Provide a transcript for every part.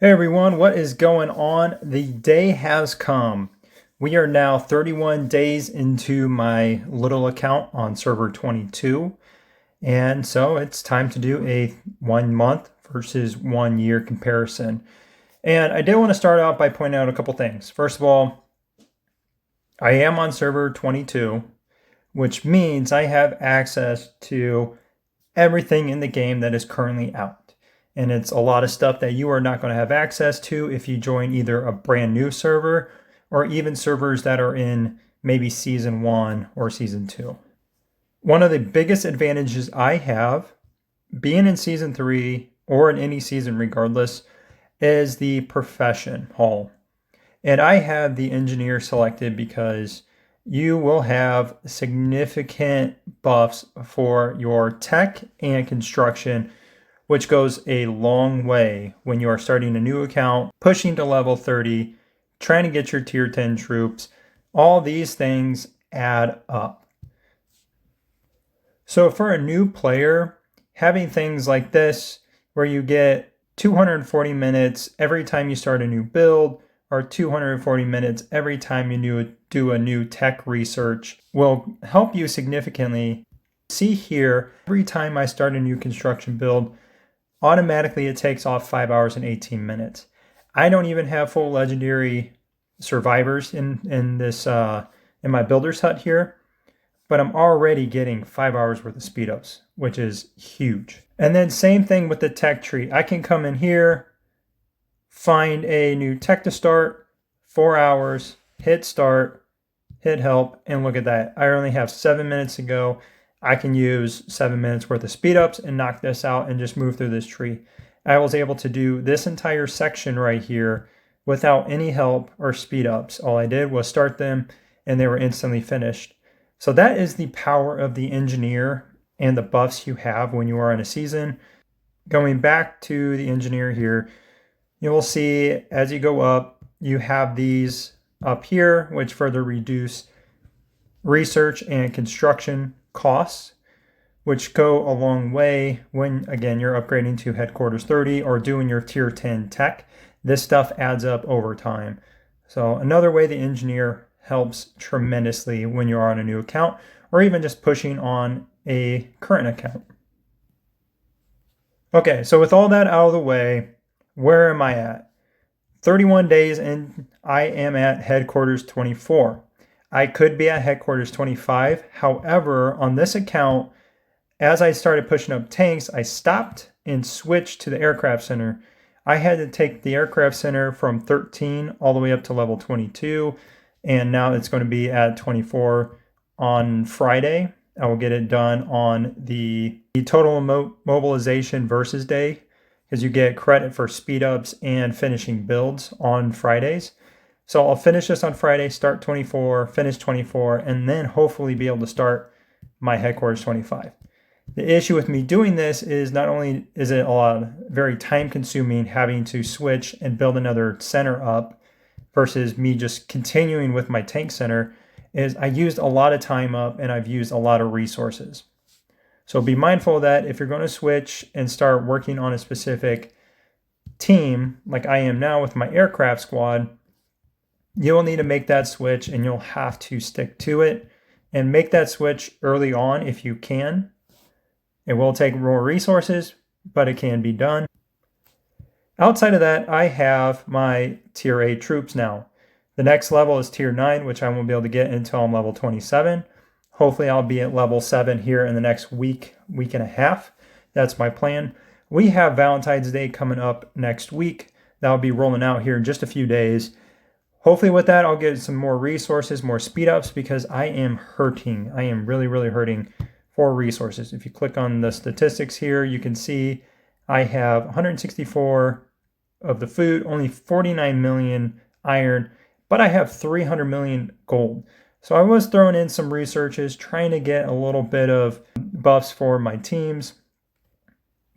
Hey everyone, what is going on? The day has come. We are now 31 days into my little account on server 22. And so it's time to do a 1 month versus 1 year comparison. And I did want to start out by pointing out a couple things. First of all, I am on server 22, which means I have access to everything in the game that is currently out. And it's a lot of stuff that you are not going to have access to if you join either a brand new server or even servers that are in maybe season 1 or season 2. One of the biggest advantages I have being in season 3 or in any season regardless is the profession hall. And I have the engineer selected because you will have significant buffs for your tech and construction, which goes a long way when you are starting a new account, pushing to level 30, trying to get your tier 10 troops. All these things add up. So for a new player, having things like this, where you get 240 minutes every time you start a new build, or 240 minutes every time you do a new tech research, will help you significantly. See here, every time I start a new construction build, automatically it takes off 5 hours and 18 minutes. I don't even have full legendary survivors in this in my builder's hut here, but I'm already getting 5 hours worth of speed ups, which is huge. And then same thing with the tech tree. I can come in here, find a new tech to start, 4 hours, hit start, hit help, and look at that. I only have 7 minutes to go. I can use 7 minutes worth of speed ups and knock this out and just move through this tree. I was able to do this entire section right here without any help or speed ups. All I did was start them and they were instantly finished. So that is the power of the engineer and the buffs you have when you are in a season. Going back to the engineer here, you will see as you go up, you have these up here, which further reduce research and construction costs, which go a long way when, again, you're upgrading to headquarters 30 or doing your tier 10 tech. This stuff adds up over time. So another way the engineer helps tremendously when you're on a new account or even just pushing on a current account. Okay, so with all that out of the way, where am I at? 31 days and I am at headquarters 24. I could be at headquarters 25. However, on this account, as I started pushing up tanks, I stopped and switched to the aircraft center. I had to take the aircraft center from 13 all the way up to level 22, and now it's going to be at 24 on Friday. I will get it done on the total mobilization versus day, because you get credit for speed ups and finishing builds on Fridays. So I'll finish this on Friday, start 24, finish 24, and then hopefully be able to start my headquarters 25. The issue with me doing this is not only is it a lot very time consuming having to switch and build another center up versus me just continuing with my tank center, is I used a lot of time up and I've used a lot of resources. So be mindful of that if you're going to switch and start working on a specific team, like I am now with my aircraft squad, you'll need to make that switch and you'll have to stick to it and make that switch early on if you can. It will take more resources, but it can be done. Outside of that, I have my tier 8 troops now. The next level is tier 9, which I won't be able to get until I'm level 27. Hopefully I'll be at level 7 here in the next week and a half. That's my plan. We have Valentine's Day coming up next week. That'll be rolling out here in just a few days. Hopefully with that, I'll get some more resources, more speed ups, because I am hurting. I am really, really hurting for resources. If you click on the statistics here, you can see I have 164 of the food, only 49 million iron, but I have 300 million gold. So I was throwing in some researches, trying to get a little bit of buffs for my teams,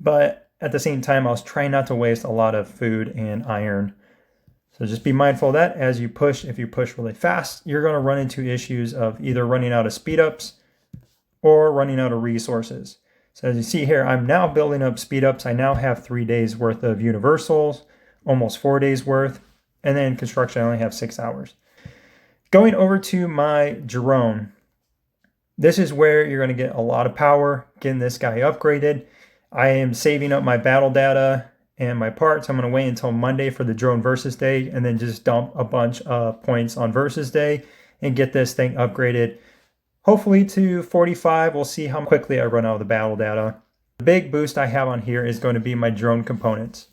but at the same time, I was trying not to waste a lot of food and iron. So just be mindful of that as you push. If you push really fast, you're going to run into issues of either running out of speed ups or running out of resources. So as you see here, I'm now building up speed ups. I now have 3 days worth of universals, almost 4 days worth. And then construction, I only have 6 hours. Going over to my drone. This is where you're going to get a lot of power, getting this guy upgraded. I am saving up my battle data and my parts. I'm going to wait until Monday for the drone versus day and then just dump a bunch of points on versus day and get this thing upgraded. Hopefully to 45. We'll see how quickly I run out of the battle data. The big boost I have on here is going to be my drone components.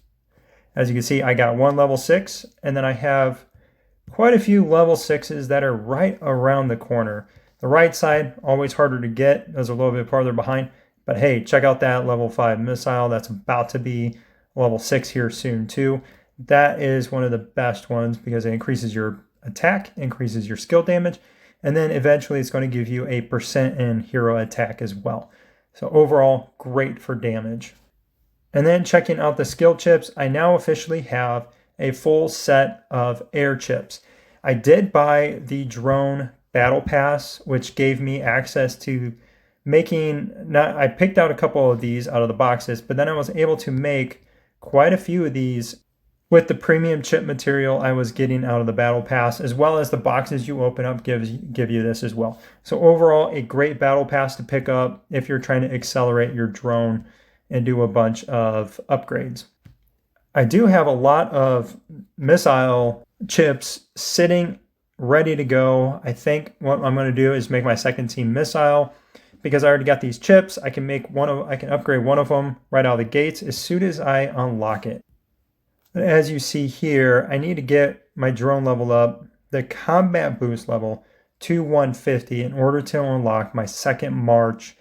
As you can see, I got one level 6, and then I have quite a few level 6s that are right around the corner. The right side, always harder to get. Those are a little bit farther behind. But hey, check out that level 5 missile. That's about to be level 6 here soon too. That is one of the best ones because it increases your attack, increases your skill damage, and then eventually it's going to give you a % in hero attack as well. So overall, great for damage. And then checking out the skill chips, I now officially have a full set of air chips. I did buy the drone battle pass, which gave me access to I picked out a couple of these out of the boxes, but then I was able to make quite a few of these with the premium chip material I was getting out of the battle pass, as well as the boxes you open up give you this as well. So overall, a great battle pass to pick up if you're trying to accelerate your drone and do a bunch of upgrades. I do have a lot of missile chips sitting ready to go. I think what I'm going to do is make my second team missile because I already got these chips. I can upgrade one of them right out of the gates as soon as I unlock it. But as you see here, I need to get my drone leveled up, the combat boost level to 150 in order to unlock my second March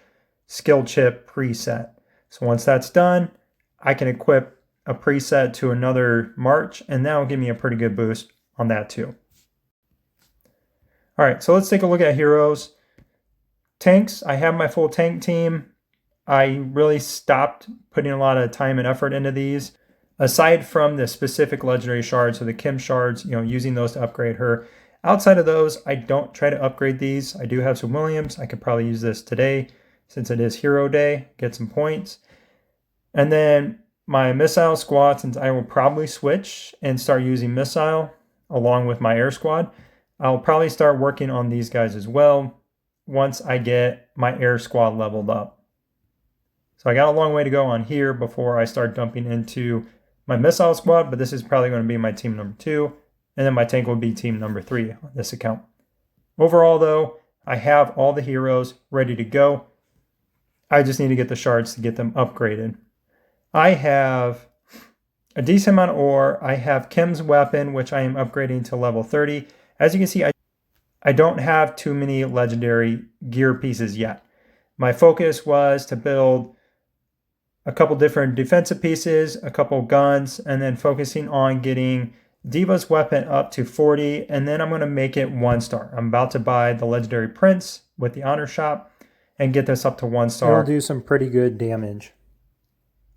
skill chip preset. So once that's done, I can equip a preset to another March, and that will give me a pretty good boost on that too. All right, so let's take a look at heroes. Tanks, I have my full tank team. I really stopped putting a lot of time and effort into these. Aside from the specific legendary shards, so the Kim shards, using those to upgrade her. Outside of those, I don't try to upgrade these. I do have some Williams. I could probably use this today since it is Hero Day, get some points. And then my missile squad, since I will probably switch and start using missile along with my air squad, I'll probably start working on these guys as well once I get my air squad leveled up. So I got a long way to go on here before I start dumping into my missile squad, but this is probably going to be my team number 2, and then my tank will be team number 3 on this account. Overall though, I have all the heroes ready to go. I just need to get the shards to get them upgraded. I have a decent amount of ore. I have Kim's weapon, which I am upgrading to level 30. As you can see, I don't have too many legendary gear pieces yet. My focus was to build a couple different defensive pieces, a couple guns, and then focusing on getting Diva's weapon up to 40, and then I'm going to make it 1 star. I'm about to buy the legendary prince with the honor shop and get this up to 1 star. It'll do some pretty good damage,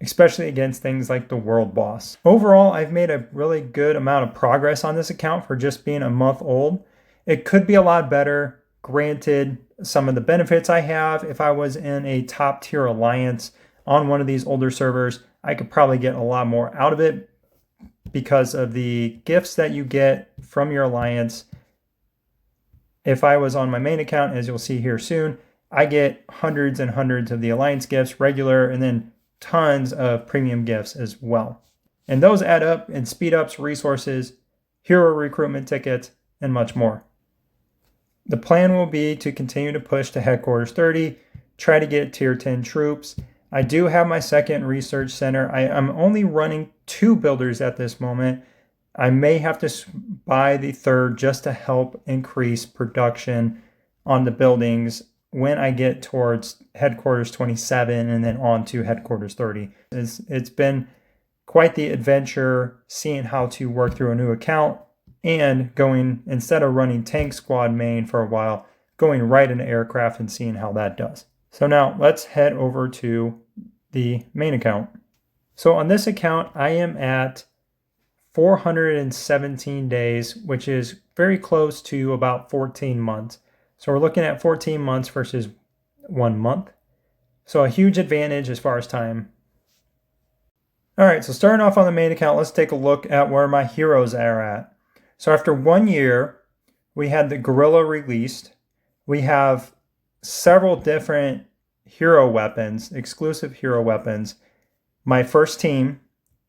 especially against things like the world boss. Overall, I've made a really good amount of progress on this account for just being a month old. It could be a lot better, granted some of the benefits I have. If I was in a top tier alliance on one of these older servers, I could probably get a lot more out of it because of the gifts that you get from your alliance. If I was on my main account, as you'll see here soon, I get hundreds and hundreds of the alliance gifts, regular, and then tons of premium gifts as well. And those add up and speed ups resources, hero recruitment tickets, and much more. The plan will be to continue to push to headquarters 30, try to get tier 10 troops. I do have my second research center. I'm only running 2 builders at this moment. I may have to buy the third just to help increase production on the buildings when I get towards headquarters 27 and then on to headquarters 30. It's been quite the adventure seeing how to work through a new account and going, instead of running tank squad main for a while, going right into aircraft and seeing how that does. So now let's head over to the main account. So on this account, I am at 417 days, which is very close to about 14 months. So we're looking at 14 months versus 1 month. So a huge advantage as far as time. All right, so starting off on the main account, let's take a look at where my heroes are at. So after 1 year, we had the Gorilla released. We have several different hero weapons, exclusive hero weapons. My first team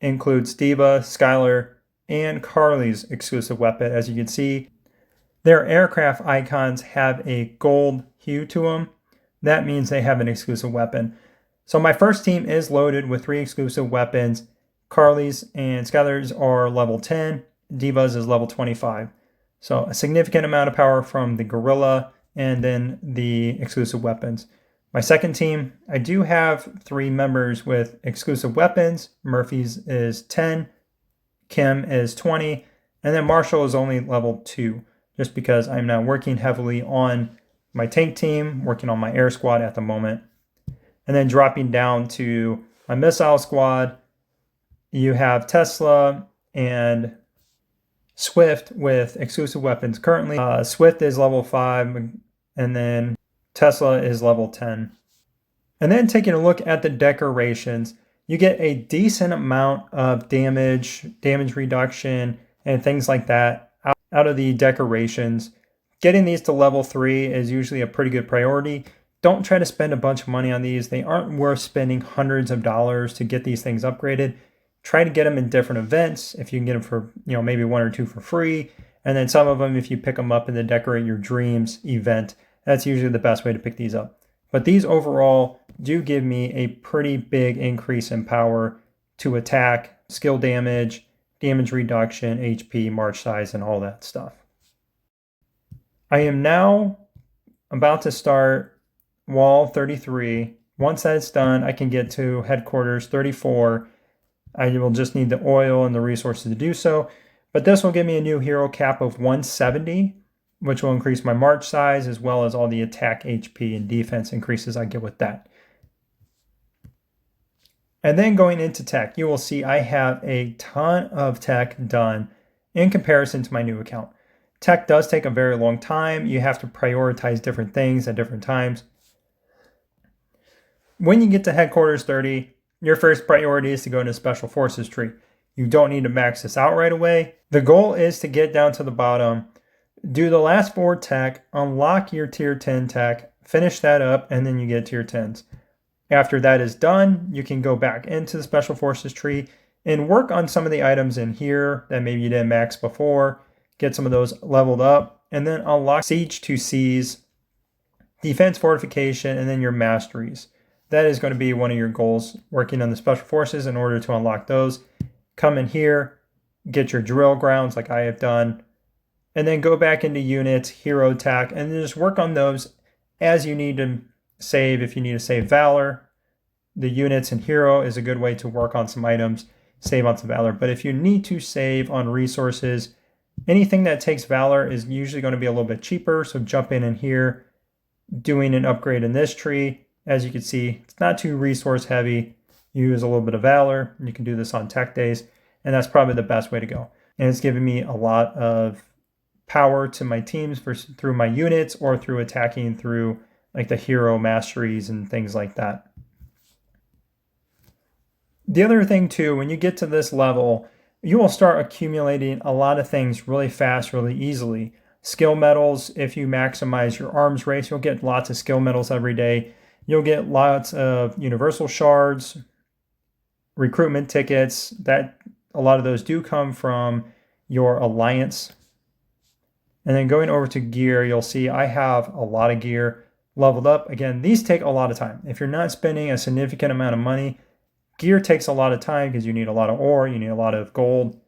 includes Diva, Skylar, and Carly's exclusive weapon. As you can see, their aircraft icons have a gold hue to them. That means they have an exclusive weapon. So my first team is loaded with 3 exclusive weapons. Carly's and Skylar's are level 10. Diva's is level 25. So a significant amount of power from the Gorilla and then the exclusive weapons. My second team, I do have 3 members with exclusive weapons. Murphy's is 10, Kim is 20, and then Marshall is only level 2, just because I'm now working heavily on my tank team, working on my air squad at the moment. And then dropping down to my missile squad, you have Tesla and Swift with exclusive weapons currently. Swift is level 5, and then Tesla is level 10. And then taking a look at the decorations, you get a decent amount of damage reduction, and things like that out of the decorations. Getting these to level 3 is usually a pretty good priority. Don't try to spend a bunch of money on these. They aren't worth spending hundreds of dollars to get these things upgraded. Try to get them in different events. If you can get them for, maybe 1 or 2 for free. And then some of them, if you pick them up in the Decorate Your Dreams event, that's usually the best way to pick these up. But these overall do give me a pretty big increase in power to attack, skill damage, damage reduction, HP, march size, and all that stuff. I am now about to start wall 33. Once that's done, I can get to headquarters 34. I will just need the oil and the resources to do so. But this will give me a new hero cap of 170, which will increase my march size as well as all the attack HP and defense increases I get with that. And then going into tech, you will see I have a ton of tech done in comparison to my new account. Tech does take a very long time. You have to prioritize different things at different times. When you get to headquarters 30, your first priority is to go into Special Forces tree. You don't need to max this out right away. The goal is to get down to the bottom, do the last 4 tech, unlock your tier 10 tech, finish that up, and then you get tier 10s. After that is done, you can go back into the Special Forces tree and work on some of the items in here that maybe you didn't max before, get some of those leveled up, and then unlock Siege to Seize, Defense Fortification, and then your Masteries. That is going to be one of your goals, working on the Special Forces in order to unlock those. Come in here, get your drill grounds like I have done, and then go back into units, hero attack, and then just work on those as you need to save. If you need to save Valor, the units and hero is a good way to work on some items, save on some Valor. But if you need to save on resources, anything that takes Valor is usually going to be a little bit cheaper. So jump in here, doing an upgrade in this tree. As you can see, it's not too resource heavy. You use a little bit of Valor. You can do this on tech days, and that's probably the best way to go. And it's giving me a lot of power to my teams through my units or through attacking through like the hero masteries and things like that. The other thing too, when you get to this level, you will start accumulating a lot of things really fast, really easily. Skill medals, if you maximize your arms race, you'll get lots of skill medals every day. You'll get lots of universal shards, recruitment tickets. That a lot of those do come from your alliance. And then going over to gear, you'll see I have a lot of gear leveled up. Again, these take a lot of time. If you're not spending a significant amount of money, gear takes a lot of time because you need a lot of ore, you need a lot of gold,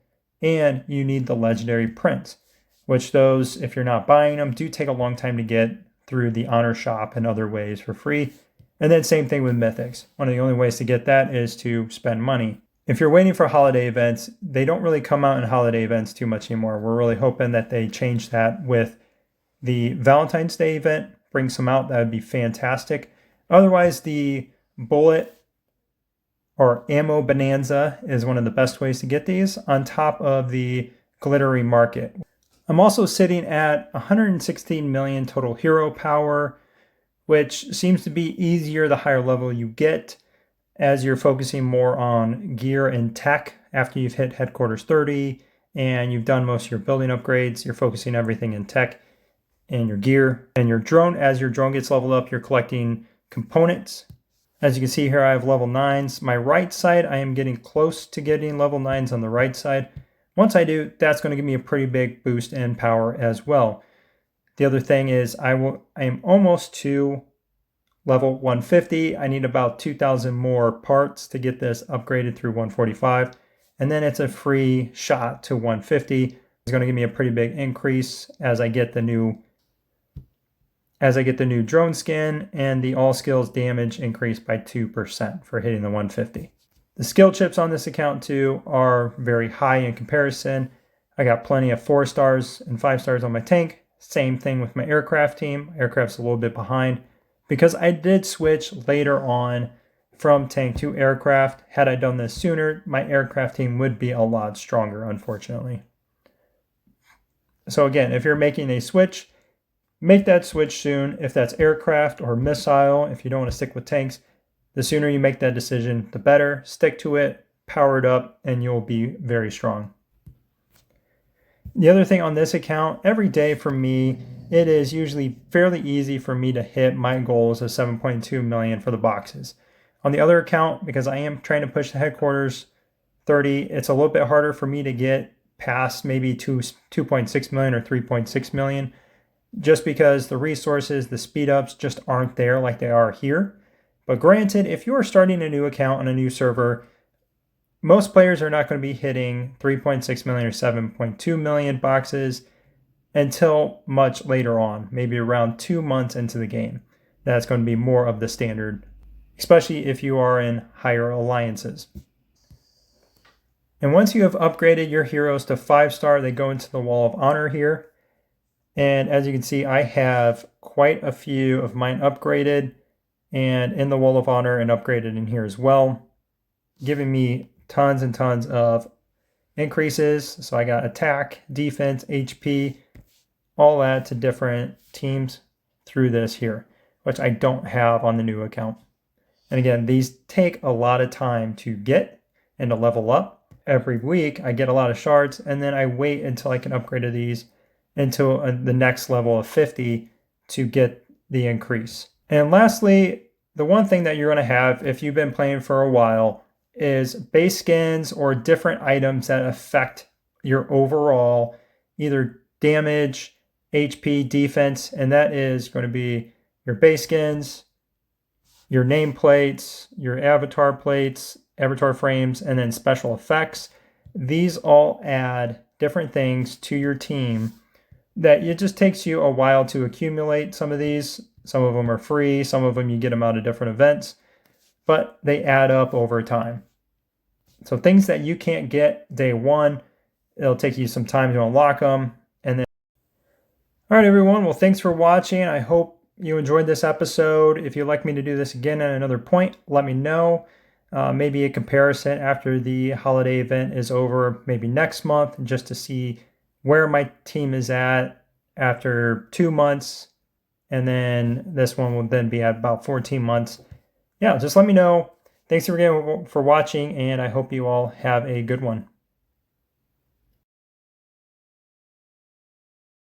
and you need the legendary prints, which those, if you're not buying them, do take a long time to get through the honor shop and other ways for free. And then same thing with mythics. One of the only ways to get that is to spend money. If you're waiting for holiday events, they don't really come out in holiday events too much anymore. We're really hoping that they change that with the Valentine's Day event, bring some out. That would be fantastic. Otherwise, the bullet or ammo bonanza is one of the best ways to get these on top of the glittery market. I'm also sitting at 116 million total hero power, which seems to be easier the higher level you get. as you're focusing more on gear and tech after you've hit headquarters 30 and you've done most of your building upgrades. You're focusing everything in tech and your gear and your drone. As your drone gets leveled up, you're collecting components. As you can see here, I have level 9s. My right side, I am getting close to getting level 9s on the right side. Once I do, that's going to give me a pretty big boost in power as well. The other thing is I am almost to level 150. I need about 2,000 more parts to get this upgraded through 145. And then it's a free shot to 150. It's going to give me a pretty big increase as I get the new drone skin, and the all skills damage increased by 2% for hitting the 150. The skill chips on this account too are very high in comparison. I got plenty of 4 stars and 5 stars on my tank. Same thing with my aircraft team. Aircraft's a little bit behind because I did switch later on from tank to aircraft. Had I done this sooner, my aircraft team would be a lot stronger, unfortunately. So again, if you're making a switch, make that switch soon. If that's aircraft or missile, if you don't want to stick with tanks, the sooner you make that decision, the better. Stick to it, power it up, and you'll be very strong. The other thing on this account, every day for me, it is usually fairly easy for me to hit my goals of 7.2 million for the boxes. On the other account, because I am trying to push the headquarters 30, it's a little bit harder for me to get past maybe 2.6 million or 3.6 million, just because the resources, the speed ups just aren't there like they are here. But granted, if you are starting a new account on a new server, most players are not going to be hitting 3.6 million or 7.2 million boxes until much later on, maybe around 2 months into the game. That's going to be more of the standard, especially if you are in higher alliances. And once you have upgraded your heroes to 5-star, they go into the Wall of Honor here. And as you can see, I have quite a few of mine upgraded and in the Wall of Honor and upgraded in here as well, giving me tons and tons of increases. So I got attack, defense, HP, all that to different teams through this here, which I don't have on the new account. And again, these take a lot of time to get and to level up. Every week I get a lot of shards, and then I wait until I can upgrade to these until the next level of 50 to get the increase. And lastly, the one thing that you're going to have if you've been playing for a while is base skins or different items that affect your overall either damage, HP, defense, and that is going to be your base skins, your nameplates, your avatar plates, avatar frames, and then special effects. These all add different things to your team that it just takes you a while to accumulate some of these. Some of them are free, some of them you get them out of different events, but they add up over time. So things that you can't get day one, it'll take you some time to unlock them. And then, all right, everyone. Well, thanks for watching. I hope you enjoyed this episode. If you'd like me to do this again at another point, let me know. Maybe a comparison after the holiday event is over, maybe next month, just to see where my team is at after 2 months. And then this one will then be at about 14 months. Yeah, just let me know. Thanks again for watching, and I hope you all have a good one.